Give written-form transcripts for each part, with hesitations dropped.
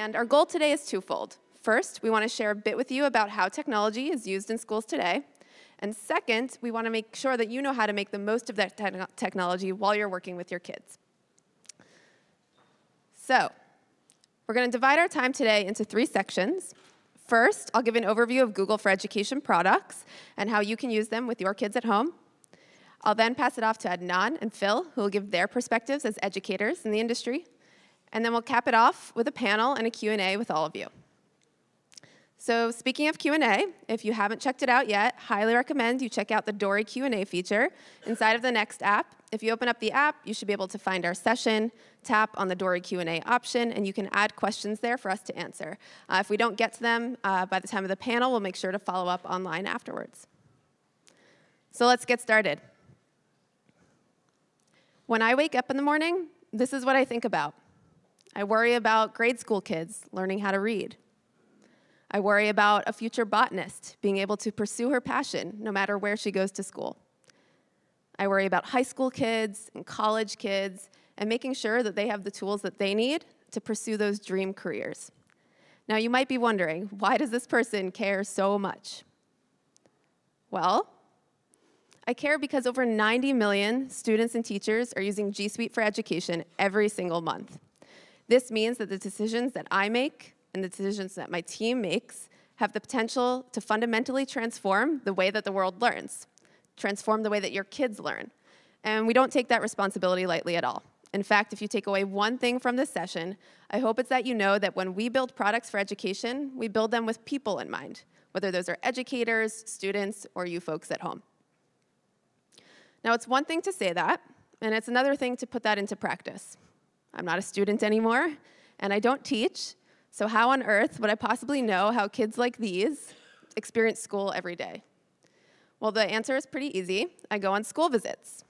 And our goal today is twofold. First, we want to share a bit with you about how technology is used in schools today. And second, we want to make sure that you know how to make the most of that technology while you're working with your kids. So, we're going to divide our time today into 3 sections. First, I'll give an overview of Google for Education products and how you can use them with your kids at home. I'll then pass it off to Adnan and Phil, who will give their perspectives as educators in the industry. And then we'll cap it off with a panel and a Q&A with all of you. So speaking of Q&A, if you haven't checked it out yet, highly recommend you check out the Dory Q&A feature inside of the Next app. If you open up the app, you should be able to find our session, tap on the Dory Q&A option, and you can add questions there for us to answer. If we don't get to them by the time of the panel, we'll make sure to follow up online afterwards. So let's get started. When I wake up in the morning, this is what I think about. I worry about grade school kids learning how to read. I worry about a future botanist being able to pursue her passion no matter where she goes to school. I worry about high school kids and college kids and making sure that they have the tools that they need to pursue those dream careers. Now, you might be wondering, why does this person care so much? Well, I care because over 90 million students and teachers are using G Suite for Education every single month. This means that the decisions that I make and the decisions that my team makes have the potential to fundamentally transform the way that the world learns, transform the way that your kids learn. And we don't take that responsibility lightly at all. In fact, if you take away one thing from this session, I hope it's that you know that when we build products for education, we build them with people in mind, whether those are educators, students, or you folks at home. Now, it's one thing to say that, and it's another thing to put that into practice. I'm not a student anymore, and I don't teach, so how on earth would I possibly know how kids like these experience school every day? Well, the answer is pretty easy. I go on school visits.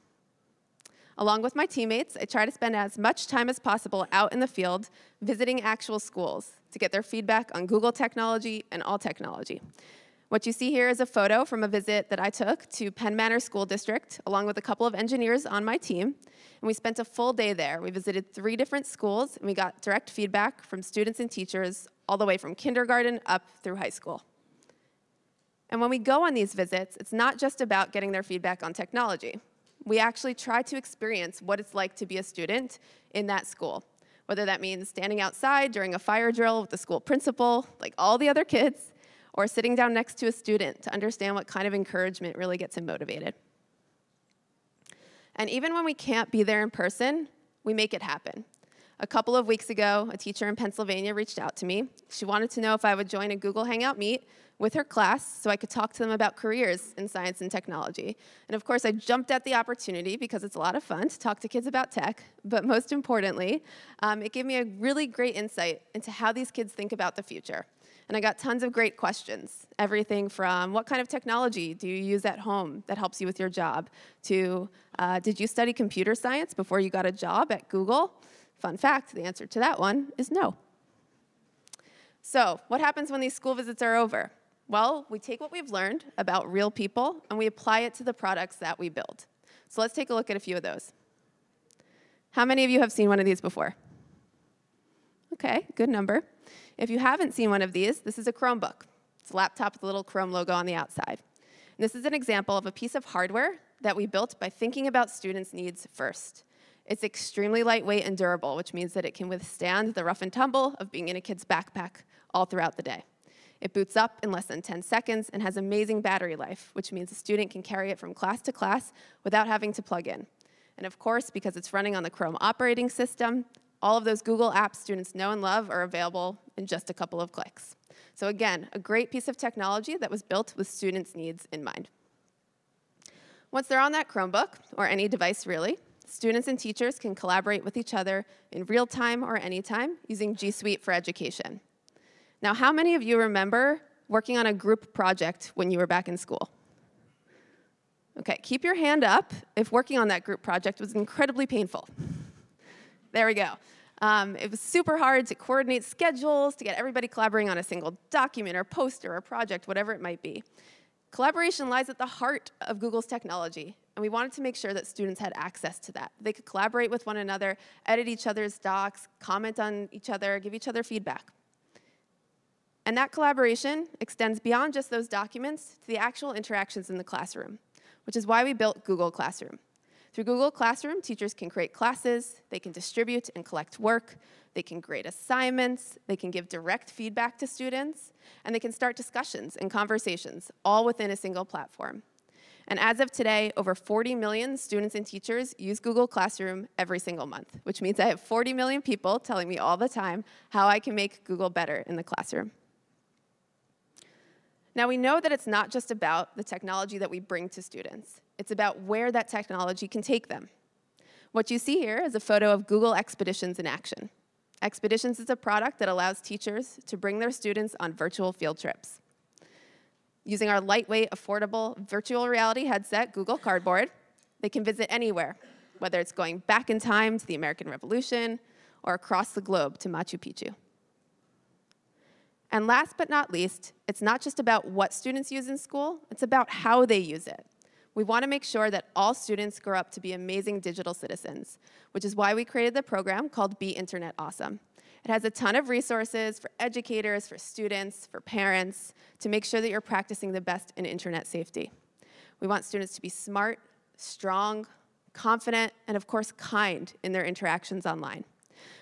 Along with my teammates, I try to spend as much time as possible out in the field visiting actual schools to get their feedback on Google technology and all technology. What you see here is a photo from a visit that I took to Penn Manor School District, along with a couple of engineers on my team, and we spent a full day there. We visited 3 different schools, and we got direct feedback from students and teachers all the way from kindergarten up through high school. And when we go on these visits, it's not just about getting their feedback on technology. We actually try to experience what it's like to be a student in that school, whether that means standing outside during a fire drill with the school principal, like all the other kids, or sitting down next to a student to understand what kind of encouragement really gets him motivated. And even when we can't be there in person, we make it happen. A couple of weeks ago, a teacher in Pennsylvania reached out to me. She wanted to know if I would join a Google Hangout meet with her class so I could talk to them about careers in science and technology. And of course, I jumped at the opportunity because it's a lot of fun to talk to kids about tech, but most importantly, it gave me a really great insight into how these kids think about the future. And I got tons of great questions, everything from what kind of technology do you use at home that helps you with your job, to did you study computer science before you got a job at Google? Fun fact, the answer to that one is no. So what happens when these school visits are over? Well, we take what we've learned about real people and we apply it to the products that we build. So let's take a look at a few of those. How many of you have seen one of these before? Okay, good number. If you haven't seen one of these, this is a Chromebook. It's a laptop with a little Chrome logo on the outside. And this is an example of a piece of hardware that we built by thinking about students' needs first. It's extremely lightweight and durable, which means that it can withstand the rough and tumble of being in a kid's backpack all throughout the day. It boots up in less than 10 seconds and has amazing battery life, which means a student can carry it from class to class without having to plug in. And of course, because it's running on the Chrome operating system, all of those Google apps students know and love are available in just a couple of clicks. So again, a great piece of technology that was built with students' needs in mind. Once they're on that Chromebook, or any device really, students and teachers can collaborate with each other in real time or anytime using G Suite for Education. Now, how many of you remember working on a group project when you were back in school? Okay, keep your hand up if working on that group project was incredibly painful. There we go. It was super hard to coordinate schedules, to get everybody collaborating on a single document or poster or project, whatever it might be. Collaboration lies at the heart of Google's technology, and we wanted to make sure that students had access to that. They could collaborate with one another, edit each other's docs, comment on each other, give each other feedback. And that collaboration extends beyond just those documents to the actual interactions in the classroom, which is why we built Google Classroom. Through Google Classroom, teachers can create classes, they can distribute and collect work, they can grade assignments, they can give direct feedback to students, and they can start discussions and conversations, all within a single platform. And as of today, over 40 million students and teachers use Google Classroom every single month, which means I have 40 million people telling me all the time how I can make Google better in the classroom. Now, we know that it's not just about the technology that we bring to students. It's about where that technology can take them. What you see here is a photo of Google Expeditions in action. Expeditions is a product that allows teachers to bring their students on virtual field trips. Using our lightweight, affordable, virtual reality headset, Google Cardboard, they can visit anywhere, whether it's going back in time to the American Revolution or across the globe to Machu Picchu. And last but not least, it's not just about what students use in school, it's about how they use it. We want to make sure that all students grow up to be amazing digital citizens, which is why we created the program called Be Internet Awesome. It has a ton of resources for educators, for students, for parents, to make sure that you're practicing the best in internet safety. We want students to be smart, strong, confident, and of course, kind in their interactions online.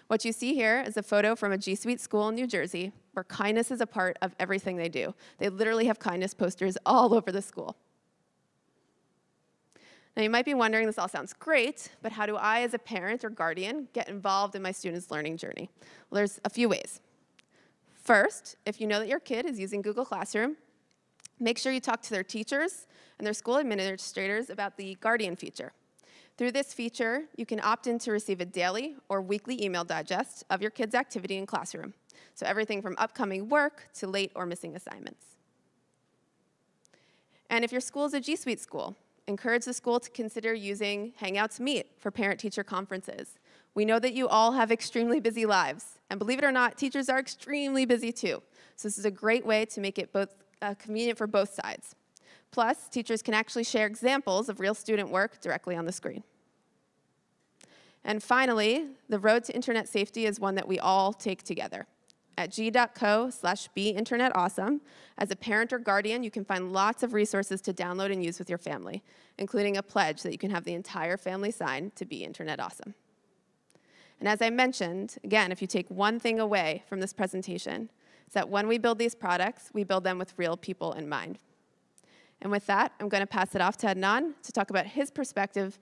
What you see here is a photo from a G Suite school in New Jersey, where kindness is a part of everything they do. They literally have kindness posters all over the school. Now, you might be wondering, this all sounds great, but how do I, as a parent or guardian, get involved in my student's learning journey? Well, there's a few ways. First, if you know that your kid is using Google Classroom, make sure you talk to their teachers and their school administrators about the Guardian feature. Through this feature, you can opt in to receive a daily or weekly email digest of your kid's activity in classroom. So everything from upcoming work to late or missing assignments. And if your school is a G Suite school, encourage the school to consider using Hangouts Meet for parent-teacher conferences. We know that you all have extremely busy lives, and believe it or not, teachers are extremely busy too. So this is a great way to make it both convenient for both sides. Plus, teachers can actually share examples of real student work directly on the screen. And finally, the road to internet safety is one that we all take together. At g.co/beinternetawesome, as a parent or guardian, you can find lots of resources to download and use with your family, including a pledge that you can have the entire family sign to be Internet Awesome. And as I mentioned, again, if you take one thing away from this presentation, it's that when we build these products, we build them with real people in mind. And with that, I'm going to pass it off to Adnan to talk about his perspective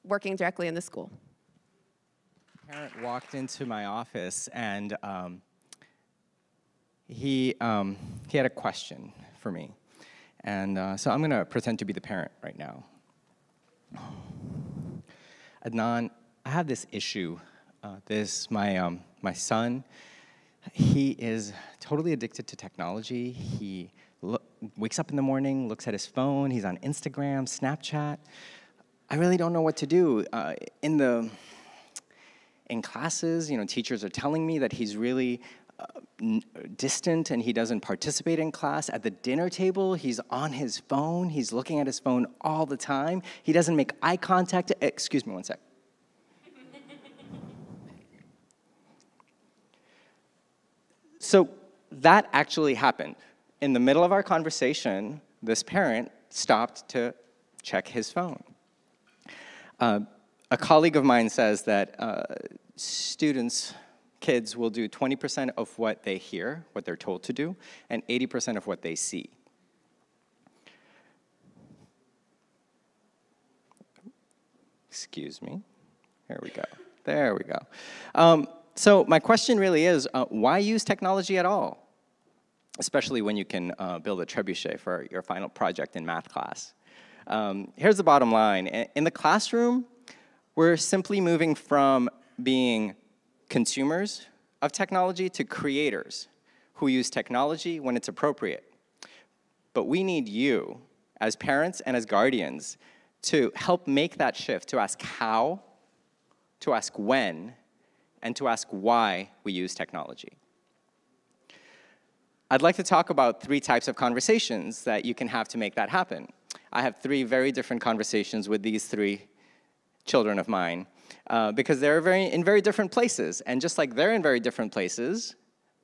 working directly in the school. A parent walked into my office and he had a question for me. And so I'm going to pretend to be the parent right now. Adnan, I have this issue. My son, he is totally addicted to technology. He wakes up in the morning, looks at his phone, he's on Instagram, Snapchat. I really don't know what to do. In classes, teachers are telling me that he's really distant and he doesn't participate in class. At the dinner table, he's on his phone. He's looking at his phone all the time. He doesn't make eye contact. Excuse me one sec. So that actually happened. In the middle of our conversation, this parent stopped to check his phone. A colleague of mine says that kids will do 20% of what they hear, what they're told to do, and 80% of what they see. Excuse me. There we go. There we go. So my question really is, why use technology at all? Especially when you can build a trebuchet for your final project in math class. Here's the bottom line. In the classroom, we're simply moving from being consumers of technology to creators who use technology when it's appropriate. But we need you, as parents and as guardians, to help make that shift, to ask how, to ask when, and to ask why we use technology. I'd like to talk about 3 types of conversations that you can have to make that happen. I have 3 very different conversations with these 3 children of mine because they're in very different places. And just like they're in very different places,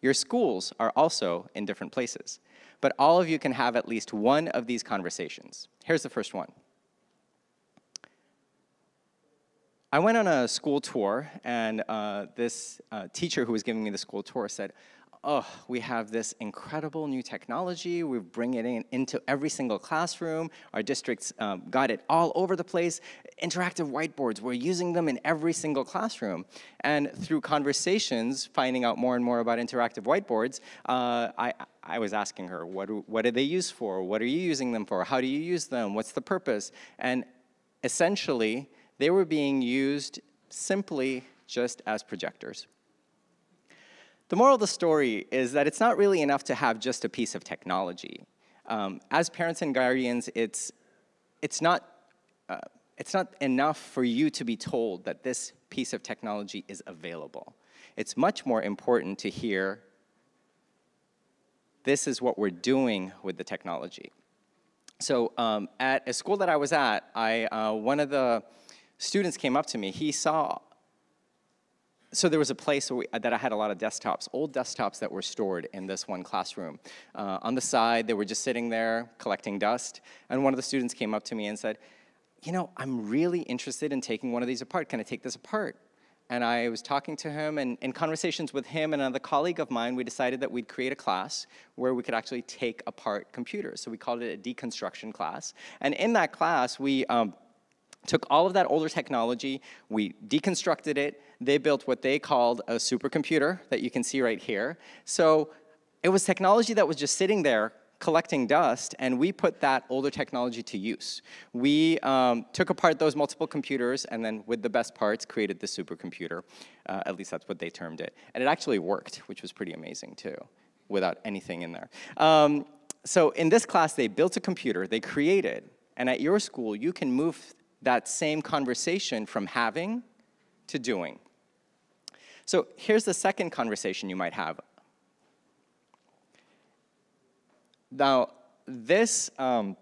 Your schools are also in different places. But all of you can have at least one of these conversations. Here's the first one. I went on a school tour, and this teacher who was giving me the school tour said, oh, we have this incredible new technology. We bring it into every single classroom. Our district's got it all over the place. Interactive whiteboards, we're using them in every single classroom. And through conversations, finding out more and more about interactive whiteboards, I was asking her, what are they used for? What are you using them for? How do you use them? What's the purpose? And essentially, they were being used simply just as projectors. The moral of the story is that it's not really enough to have just a piece of technology. As parents and guardians, it's not enough for you to be told that this piece of technology is available. It's much more important to hear, this is what we're doing with the technology. So at a school that I was at, one of the students came up to me. He saw, so there was a place that I had a lot of desktops, old desktops that were stored in this one classroom. On the side, they were just sitting there collecting dust. And one of the students came up to me and said, you know, I'm really interested in taking one of these apart. Can I take this apart? And I was talking to him, and in conversations with him and another colleague of mine, we decided that we'd create a class where we could actually take apart computers. So we called it a deconstruction class. And in that class, we took all of that older technology, we deconstructed it. They built what they called a supercomputer that you can see right here. So it was technology that was just sitting there collecting dust, and we put that older technology to use. We took apart those multiple computers, and then with the best parts, created the supercomputer. At least that's what they termed it. And it actually worked, which was pretty amazing too, without anything in there. So in this class, they built a computer, they created, and at your school, you can move that same conversation from having to doing. So here's the second conversation you might have. Now, this was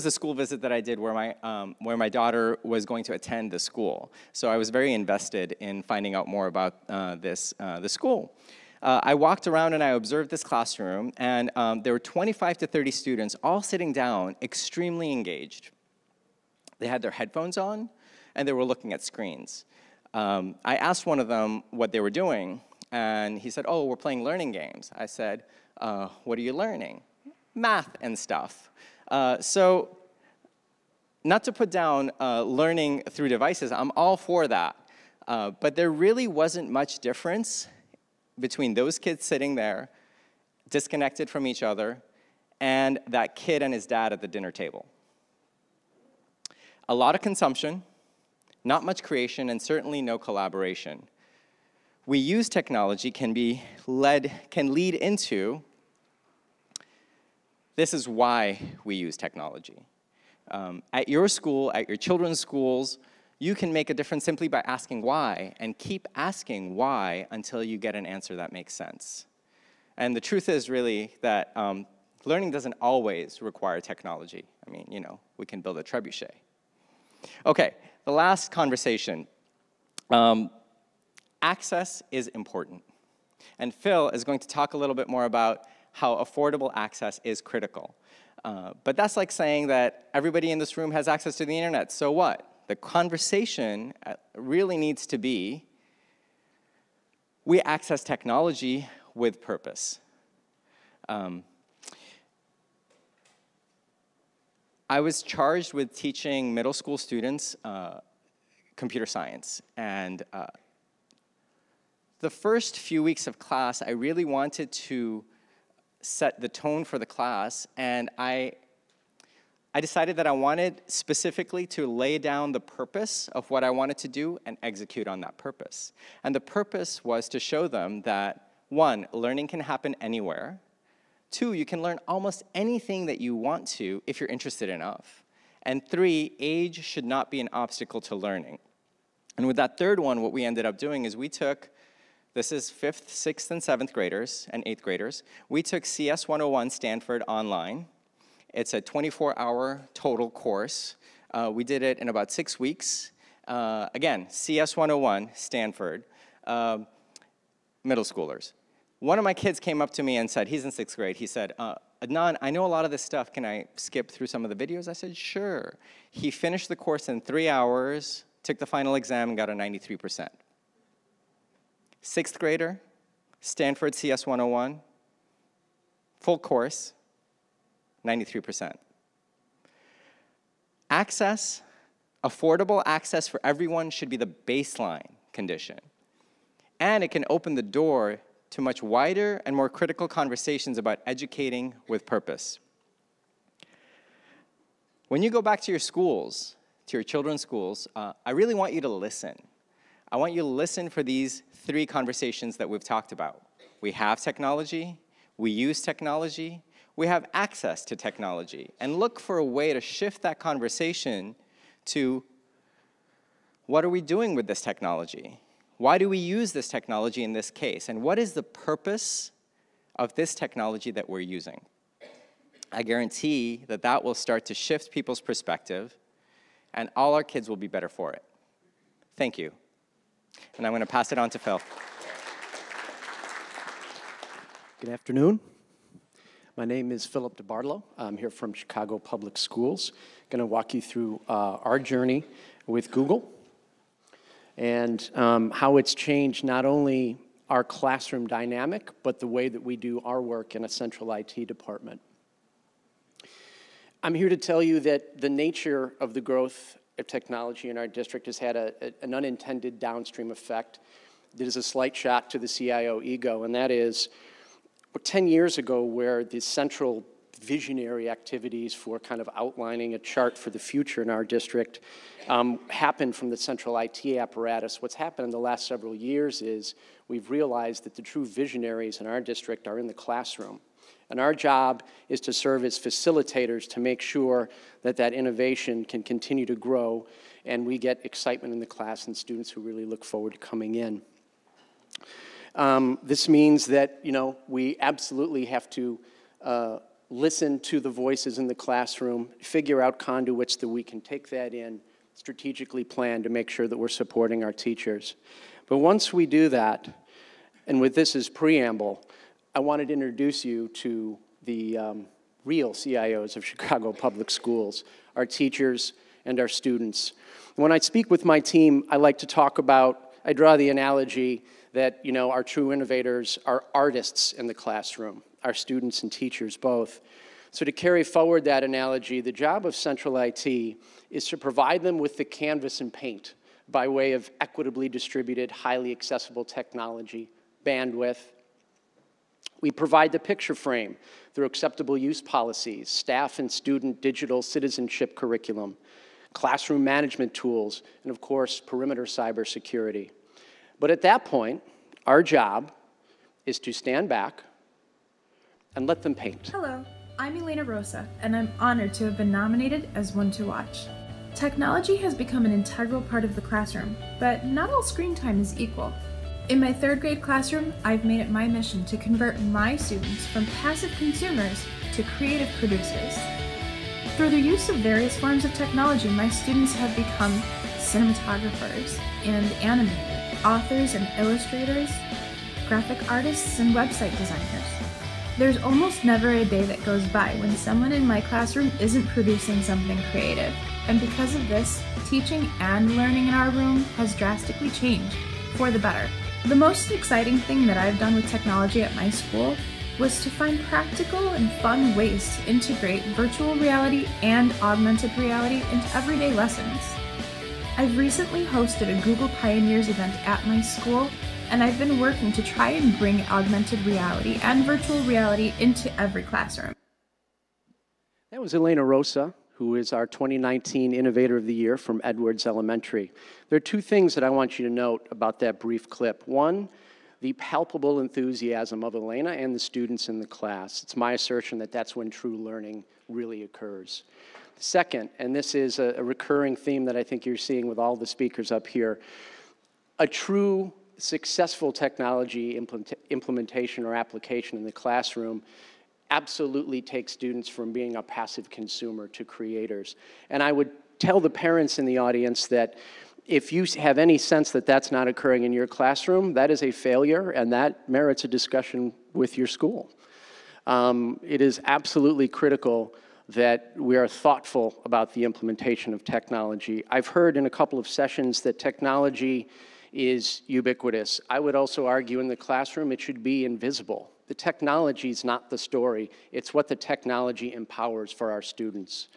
a school visit that I did where my daughter was going to attend the school. So I was very invested in finding out more about the school. I walked around and I observed this classroom, and there were 25 to 30 students all sitting down, extremely engaged. They had their headphones on, and they were looking at screens. I asked one of them what they were doing, and he said, oh, we're playing learning games. I said, what are you learning? Math and stuff. So not to put down learning through devices, I'm all for that. But there really wasn't much difference between those kids sitting there, disconnected from each other, and that kid and his dad at the dinner table. A lot of consumption, not much creation, and certainly no collaboration. We use technology can lead into, this is why we use technology. At your school, at your children's schools, you can make a difference simply by asking why, and keep asking why until you get an answer that makes sense. And the truth is really that learning doesn't always require technology. I mean, you know, we can build a trebuchet. Okay, the last conversation. Access is important. And Phil is going to talk a little bit more about how affordable access is critical. But that's like saying that everybody in this room has access to the internet, so what? The conversation really needs to be, we access technology with purpose. I was charged with teaching middle school students computer science, and the first few weeks of class, I really wanted to set the tone for the class, and I decided that I wanted specifically to lay down the purpose of what I wanted to do and execute on that purpose. And the purpose was to show them that, 1, learning can happen anywhere. 2, you can learn almost anything that you want to if you're interested enough. And 3, age should not be an obstacle to learning. And with that third one, what we ended up doing is we took, this is 5th, 6th, and 7th graders and 8th graders. We took CS 101 Stanford online. It's a 24-hour total course. We did it in about 6 weeks. Again, CS 101 Stanford. middle schoolers. One of my kids came up to me and said, he's in 6th grade, he said, Adnan, I know a lot of this stuff, can I skip through some of the videos? I said, sure. He finished the course in 3 hours, took the final exam, and got a 93%. 6th grader, Stanford CS 101, full course, 93%. Access, affordable access for everyone should be the baseline condition. And it can open the door to much wider and more critical conversations about educating with purpose. When you go back to your schools, to your children's schools, I really want you to listen. I want you to listen for these 3 conversations that we've talked about. We have technology, we use technology, we have access to technology, and look for a way to shift that conversation to what are we doing with this technology? Why do we use this technology in this case? And what is the purpose of this technology that we're using? I guarantee that that will start to shift people's perspective, and all our kids will be better for it. Thank you. And I'm going to pass it on to Phil. Good afternoon. My name is Phillip DiBartolo. I'm here from Chicago Public Schools. I'm going to walk you through our journey with Google and how it's changed not only our classroom dynamic, but the way that we do our work in a central IT department. I'm here to tell you that the nature of the growth of technology in our district has had an unintended downstream effect that is a slight shot to the CIO ego, and that is 10 years ago, where the central visionary activities for kind of outlining a chart for the future in our district happened from the central IT apparatus. What's happened in the last several years is we've realized that the true visionaries in our district are in the classroom. And our job is to serve as facilitators to make sure that that innovation can continue to grow and we get excitement in the class and students who really look forward to coming in. This means that, we absolutely have to listen to the voices in the classroom, figure out conduits that we can take that in, strategically plan to make sure that we're supporting our teachers. But once we do that, and with this as preamble, I wanted to introduce you to the real CIOs of Chicago Public Schools, our teachers and our students. When I speak with my team, I like to talk about, I draw the analogy that, our true innovators are artists in the classroom, our students and teachers both. So to carry forward that analogy, the job of central IT is to provide them with the canvas and paint by way of equitably distributed, highly accessible technology, bandwidth. We provide the picture frame through acceptable use policies, staff and student digital citizenship curriculum, classroom management tools, and of course, perimeter cybersecurity. But at that point, our job is to stand back and let them paint. Hello, I'm Elena Rosa, and I'm honored to have been nominated as one to watch. Technology has become an integral part of the classroom, but not all screen time is equal. In my 3rd grade classroom, I've made it my mission to convert my students from passive consumers to creative producers. Through the use of various forms of technology, my students have become cinematographers and animators, authors and illustrators, graphic artists and website designers. There's almost never a day that goes by when someone in my classroom isn't producing something creative. And because of this, teaching and learning in our room has drastically changed for the better. The most exciting thing that I've done with technology at my school was to find practical and fun ways to integrate virtual reality and augmented reality into everyday lessons. I've recently hosted a Google Pioneers event at my school, and I've been working to try and bring augmented reality and virtual reality into every classroom. That was Elena Rosa, who is our 2019 Innovator of the Year from Edwards Elementary. There are 2 things that I want you to note about that brief clip. One, the palpable enthusiasm of Elena and the students in the class. It's my assertion that that's when true learning really occurs. Second, and this is a recurring theme that I think you're seeing with all the speakers up here, a true successful technology implementation or application in the classroom absolutely takes students from being a passive consumer to creators. And I would tell the parents in the audience that If you have any sense that that's not occurring in your classroom, that is a failure, and that merits a discussion with your school. It is absolutely critical that we are thoughtful about the implementation of technology. I've heard in a couple of sessions that technology is ubiquitous. I would also argue in the classroom it should be invisible. The technology is not the story. It's what the technology empowers for our students.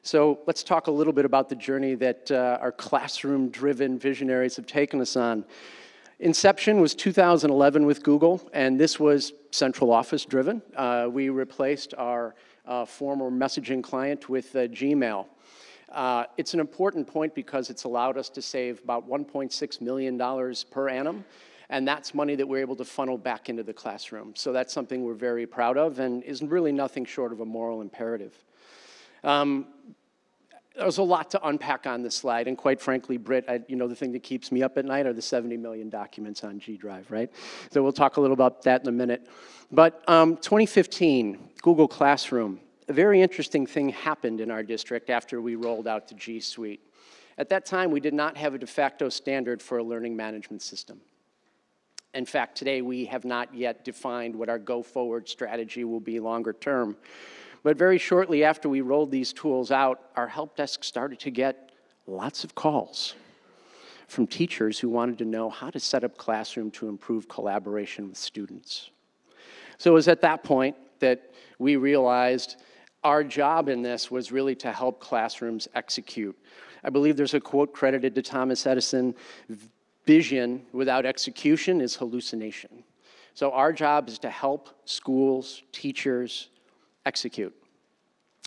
So let's talk a little bit about the journey that our classroom-driven visionaries have taken us on. Inception was 2011 with Google, and this was central office driven. We replaced our former messaging client with Gmail. It's an important point because it's allowed us to save about $1.6 million per annum, and that's money that we're able to funnel back into the classroom. So that's something we're very proud of and is really nothing short of a moral imperative. There's a lot to unpack on this slide, and quite frankly, Britt, the thing that keeps me up at night are the 70 million documents on G Drive, right? So we'll talk a little about that in a minute. But 2015, Google Classroom, a very interesting thing happened in our district after we rolled out the G Suite. At that time, we did not have a de facto standard for a learning management system. In fact, today we have not yet defined what our go-forward strategy will be longer term. But very shortly after we rolled these tools out, our help desk started to get lots of calls from teachers who wanted to know how to set up Classroom to improve collaboration with students. So it was at that point that we realized our job in this was really to help classrooms execute. I believe there's a quote credited to Thomas Edison, "Vision without execution is hallucination." So our job is to help schools, teachers, execute.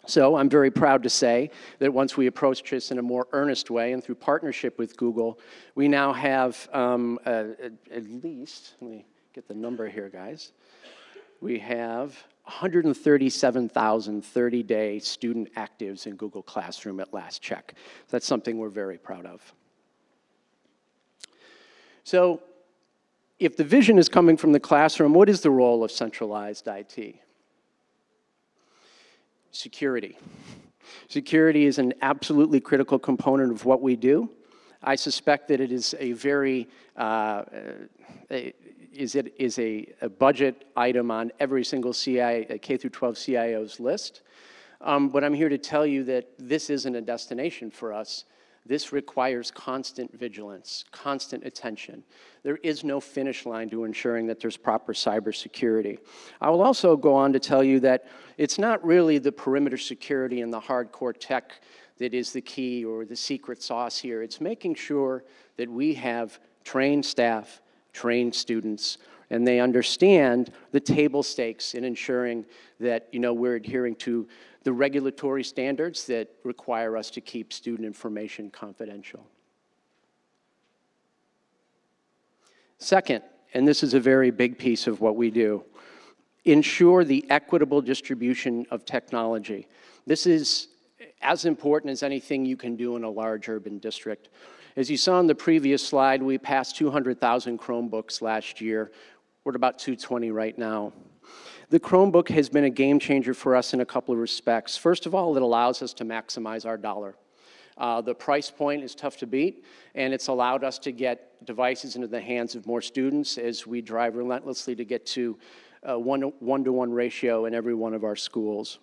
So I'm very proud to say that once we approached this in a more earnest way and through partnership with Google, we now have at least, let me get the number here, guys. We have 137,000 30-day student actives in Google Classroom at last check. That's something we're very proud of. So if the vision is coming from the classroom, what is the role of centralized IT? Security. Security is an absolutely critical component of what we do. I suspect that it is a very, a budget item on every single K-12 CIO's list. But I'm here to tell you that this isn't a destination for us. This requires constant vigilance, constant attention. There is no finish line to ensuring that there's proper cybersecurity. I will also go on to tell you that it's not really the perimeter security and the hardcore tech that is the key or the secret sauce here. It's making sure that we have trained staff, trained students, and they understand the table stakes in ensuring that we're adhering to the regulatory standards that require us to keep student information confidential. Second, and this is a very big piece of what we do, ensure the equitable distribution of technology. This is as important as anything you can do in a large urban district. As you saw on the previous slide, we passed 200,000 Chromebooks last year. We're at about 220 right now. The Chromebook has been a game changer for us in a couple of respects. First of all, it allows us to maximize our dollar. The price point is tough to beat, and it's allowed us to get devices into the hands of more students as we drive relentlessly to get to a one-to-one ratio in every one of our schools.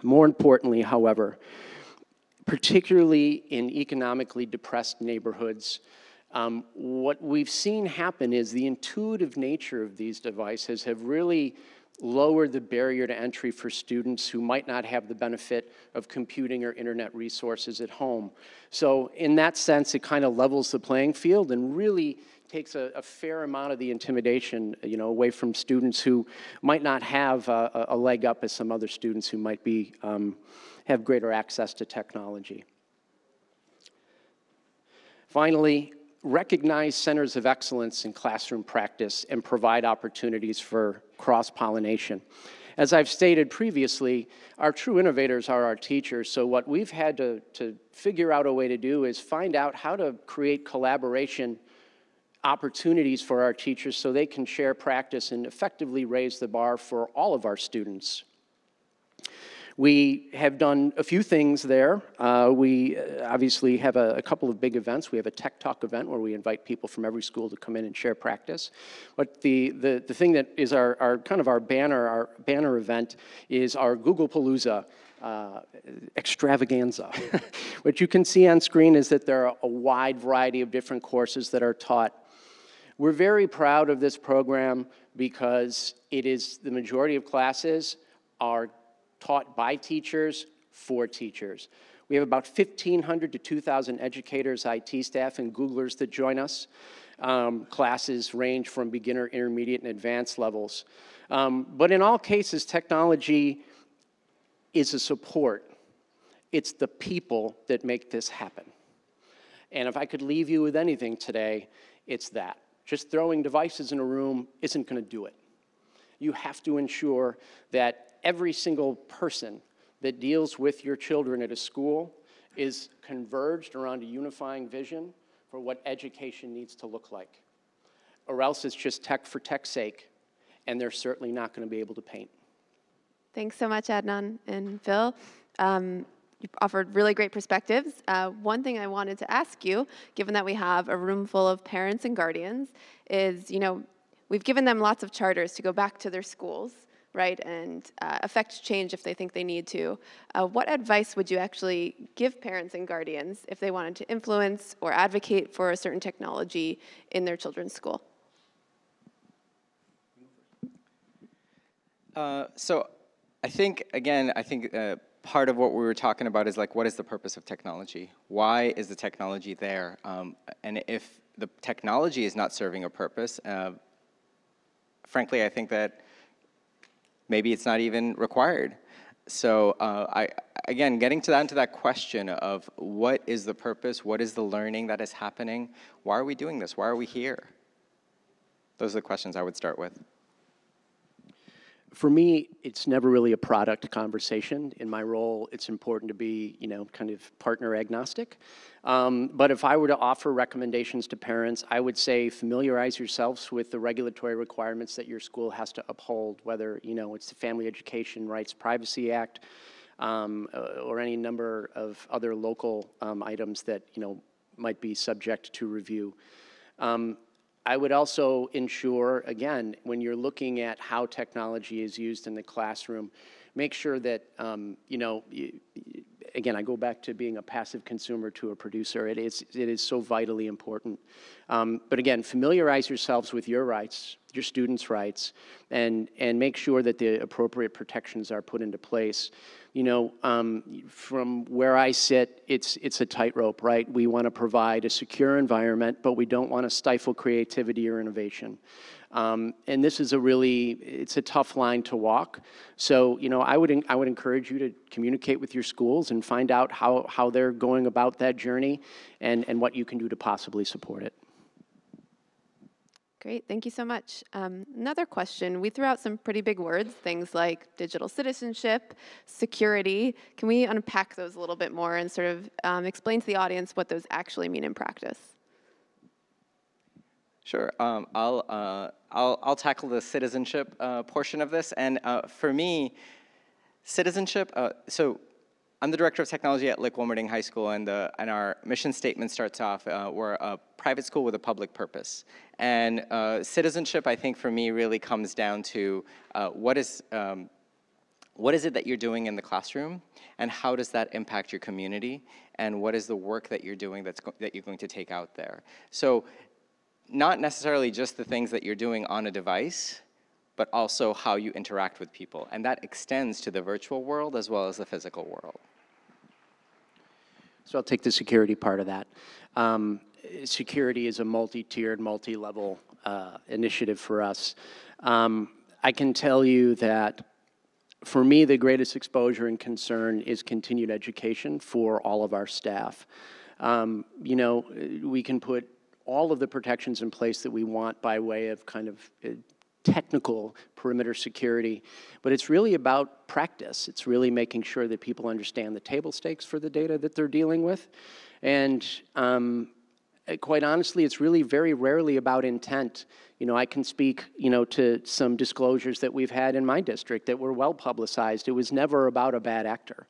More importantly, however, particularly in economically depressed neighborhoods, what we've seen happen is the intuitive nature of these devices have really lowered the barrier to entry for students who might not have the benefit of computing or internet resources at home. So in that sense, it kind of levels the playing field and really takes a fair amount of the intimidation, away from students who might not have a leg up as some other students who might be have greater access to technology. Finally, recognize centers of excellence in classroom practice and provide opportunities for cross-pollination. As I've stated previously, our true innovators are our teachers, so what we've had to figure out a way to do is find out how to create collaboration opportunities for our teachers so they can share practice and effectively raise the bar for all of our students. We have done a few things there. We obviously have a couple of big events. We have a Tech Talk event where we invite people from every school to come in and share practice. But the thing that is our kind of our banner event is our GooglePalooza extravaganza. What you can see on screen is that there are a wide variety of different courses that are taught. We're very proud of this program because the majority of classes are taught by teachers for teachers. We have about 1,500 to 2,000 educators, IT staff, and Googlers that join us. Classes range from beginner, intermediate, and advanced levels. But in all cases, technology is a support. It's the people that make this happen. And if I could leave you with anything today, it's that. Just throwing devices in a room isn't going to do it. You have to ensure that every single person that deals with your children at a school is converged around a unifying vision for what education needs to look like. Or else it's just tech for tech's sake, and they're certainly not going to be able to paint. Thanks so much, Adnan and Phil. You offered really great perspectives. One thing I wanted to ask you, given that we have a room full of parents and guardians, is, we've given them lots of charters to go back to their schools, right, and affect change if they think they need to. What advice would you actually give parents and guardians if they wanted to influence or advocate for a certain technology in their children's school? So I think, again, part of what we were talking about is like, what is the purpose of technology? Why is the technology there? And if the technology is not serving a purpose, frankly, I think that maybe it's not even required. So again, getting down to that question of what is the purpose, what is the learning that is happening, why are we doing this, why are we here? Those are the questions I would start with. For me, it's never really a product conversation. In my role, it's important to be, kind of partner agnostic. But if I were to offer recommendations to parents, I would say familiarize yourselves with the regulatory requirements that your school has to uphold, whether, it's the Family Education Rights Privacy Act, or any number of other local items that, might be subject to review. I would also ensure, again, when you're looking at how technology is used in the classroom, make sure that, again, I go back to being a passive consumer to a producer. It is so vitally important. But again, familiarize yourselves with your rights, your students' rights, and make sure that the appropriate protections are put into place. From where I sit, it's a tightrope, right? We want to provide a secure environment, but we don't want to stifle creativity or innovation. And this is it's a tough line to walk. So, I would encourage you to communicate with your schools and find out how they're going about that journey and what you can do to possibly support it. Great, thank you so much. Another question, we threw out some pretty big words, things like digital citizenship, security. Can we unpack those a little bit more and sort of explain to the audience what those actually mean in practice? Sure, I'll tackle the citizenship portion of this. And for me, citizenship, so I'm the director of technology at Lake Wilmerding High School, and our mission statement starts off, we're a private school with a public purpose. And citizenship, I think, for me, really comes down to what is it that you're doing in the classroom, and how does that impact your community, and what is the work that you're doing that you're going to take out there. So not necessarily just the things that you're doing on a device, but also how you interact with people. And that extends to the virtual world as well as the physical world. So I'll take the security part of that. Security is a multi-tiered, multi-level initiative for us. I can tell you that for me, the greatest exposure and concern is continued education for all of our staff. We can put all of the protections in place that we want by way of kind of technical perimeter security, but it's really about practice. It's really making sure that people understand the table stakes for the data that they're dealing with. And quite honestly, it's really very rarely about intent. I can speak, to some disclosures that we've had in my district that were well publicized. It was never about a bad actor.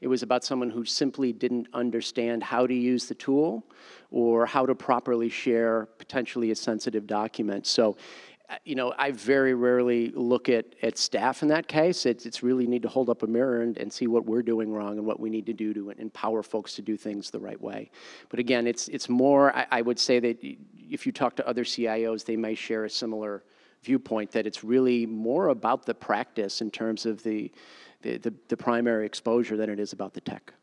It was about someone who simply didn't understand how to use the tool or how to properly share potentially a sensitive document. So, I very rarely look at staff in that case. It's really need to hold up a mirror and see what we're doing wrong and what we need to do to empower folks to do things the right way. But again, it's more, I would say that if you talk to other CIOs, they may share a similar viewpoint, that it's really more about the practice in terms of the primary exposure than it is about the tech.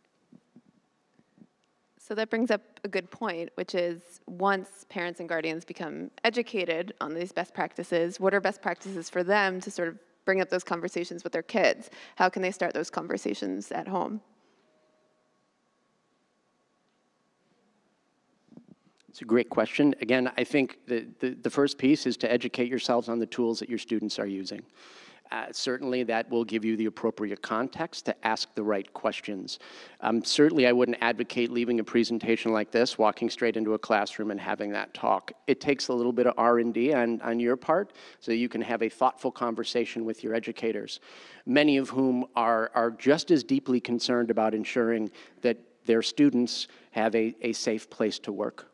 So that brings up a good point, which is once parents and guardians become educated on these best practices, what are best practices for them to sort of bring up those conversations with their kids? How can they start those conversations at home? It's a great question. Again, I think the first piece is to educate yourselves on the tools that your students are using. Certainly that will give you the appropriate context to ask the right questions. Certainly I wouldn't advocate leaving a presentation like this, walking straight into a classroom and having that talk. It takes a little bit of R&D on your part so you can have a thoughtful conversation with your educators, many of whom are just as deeply concerned about ensuring that their students have a safe place to work.